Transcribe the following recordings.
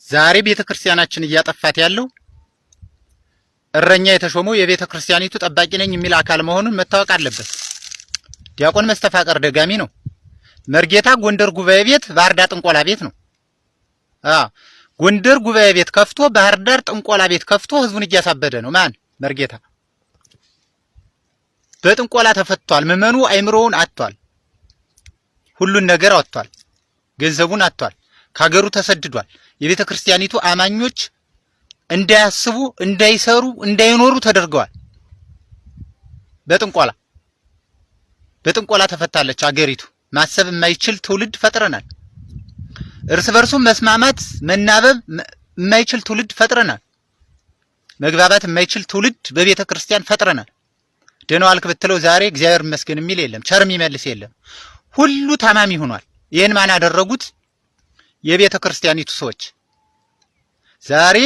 ዛሬ ቤተክርስቲያናችን እያጠፋት ያለው እረኛ የተሾመው የቤተክርስቲያኒቱ ጠባቂ ነኝ የሚል አካል መሆኑን መታወቅ አለበት። ዲያቆን መስተፋቀር ደጋሚ ነው። መርጌታ ጎንደር ጉባኤ ቤት፣ ባህር ዳር ጥንቆላ ቤት ነው። ጎንደር ጉባኤ ቤት ከፍቶ ባህር ዳር ጥንቆላ ቤት ከፍቶ ህዝቡን እያሳበደ ነው። ማን? መርጌታ። በጥንቆላ ተፈቷል። ምዕመኑ አይምሮውን አጥቷል። ሁሉን ነገር አጥቷል። ገንዘቡን አጥቷል። ከሀገሩ ተሰድዷል። የቤተክርስቲያኒቱ አማኞች እንዳያስቡ፣ እንዳይሰሩ፣ እንዳይኖሩ ተደርገዋል። በጥንቆላ ተፈታለች አገሪቱ። ማሰብ የማይችል ትውልድ ፈጥረናል። እርስ በርሱ መስማማት መናበብ የማይችል ትውልድ ፈጥረናል። መግባባት የማይችል ትውልድ በቤተ ክርስቲያን ፈጥረናል። ደህና ዋልክ ብትለው ዛሬ እግዚአብሔር ይመስገን የሚል የለም፣ ቸር የሚመልስ የለም። ሁሉ ታማሚ ሆኗል። ይህን ማን አደረጉት? የቤተ ክርስቲያኒቱ ሰዎች። ዛሬ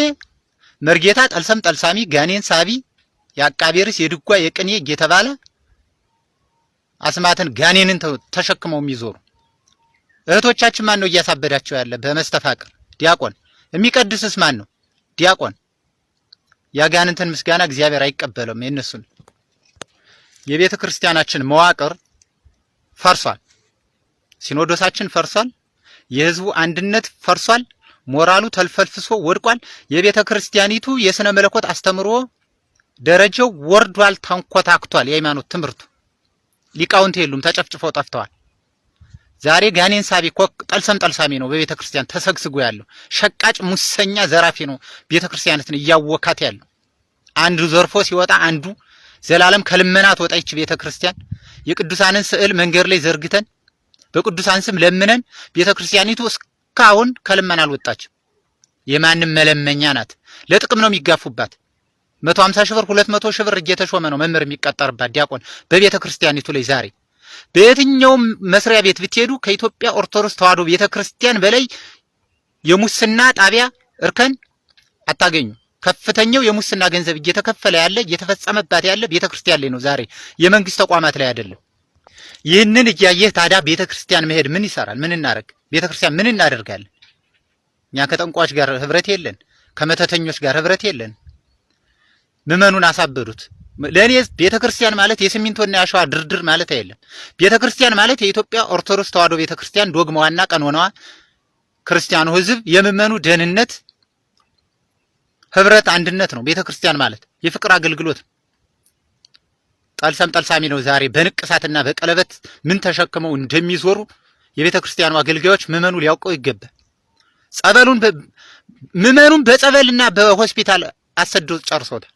መርጌታ ጠልሰም ጠልሳሚ፣ ጋኔን ሳቢ፣ የአቃቤ ርዕስ የድጓ የቅኔ እየተባለ አስማትን ጋኔንን ተሸክመው የሚዞሩ እህቶቻችን ማን ነው እያሳበዳቸው ያለ? በመስተፋቅር ዲያቆን። የሚቀድስስ ማን ነው? ዲያቆን። ያጋንንትን ምስጋና እግዚአብሔር አይቀበለውም የነሱን። የቤተ ክርስቲያናችን መዋቅር ፈርሷል። ሲኖዶሳችን ፈርሷል። የህዝቡ አንድነት ፈርሷል። ሞራሉ ተልፈልፍሶ ወድቋል። የቤተ ክርስቲያኒቱ የሥነ መለኮት አስተምሮ ደረጃው ወርዷል፣ ተንኮታክቷል። የሃይማኖት ትምህርቱ ሊቃውንት የሉም፣ ተጨፍጭፈው ጠፍተዋል። ዛሬ ጋኔን ሳቢ ጠልሰም ጠልሳሚ ነው በቤተ ክርስቲያን ተሰግስጎ ያለው። ሸቃጭ ሙሰኛ ዘራፊ ነው ቤተ ክርስቲያናትን እያወካት ያለው። አንዱ ዘርፎ ሲወጣ አንዱ ዘላለም ከልመናት ወጣች ቤተ ክርስቲያን። የቅዱሳንን ስዕል መንገድ ላይ ዘርግተን በቅዱሳን ስም ለምነን ቤተ ክርስቲያኒቱ እስካሁን ከልመና አልወጣችም። የማንም መለመኛ ናት። ለጥቅም ነው የሚጋፉባት። 150 ሺህ ብር 200 ሺህ ብር እየተሾመ ነው መምህር የሚቀጠርባት ዲያቆን በቤተ ክርስቲያኒቱ ላይ። ዛሬ በየትኛውም መስሪያ ቤት ብትሄዱ ከኢትዮጵያ ኦርቶዶክስ ተዋሕዶ ቤተ ክርስቲያን በላይ የሙስና ጣቢያ እርከን አታገኙ። ከፍተኛው የሙስና ገንዘብ እየተከፈለ ያለ እየተፈጸመባት ያለ ቤተ ክርስቲያን ላይ ነው። ዛሬ የመንግስት ተቋማት ላይ አይደለም። ይህንን እያየህ ታዲያ ቤተ ክርስቲያን መሄድ ምን ይሰራል? ምን እናደርግ? ቤተ ክርስቲያን ምን እናደርጋለን? እኛ ከጠንቋዮች ጋር ህብረት የለን፣ ከመተተኞች ጋር ህብረት የለን። ምዕመኑን አሳበዱት። ለኔ ቤተ ክርስቲያን ማለት የሲሚንቶና ያሸዋ ድርድር ማለት አይደለም። ቤተ ክርስቲያን ማለት የኢትዮጵያ ኦርቶዶክስ ተዋሕዶ ቤተ ክርስቲያን ዶግማዋና ቀኖናዋ፣ ክርስቲያኑ ህዝብ የምዕመኑ ደህንነት፣ ህብረት፣ አንድነት ነው። ቤተ ክርስቲያን ማለት የፍቅር አገልግሎት። ጠልሰም ጠልሳሚ ነው። ዛሬ በንቅሳትና በቀለበት ምን ተሸክመው እንደሚዞሩ የቤተ ክርስቲያኑ አገልጋዮች ምዕመኑ ሊያውቀው ይገባል። ጸበሉን ምዕመኑን በጸበልና በሆስፒታል አሰዶ ጨርሶታል።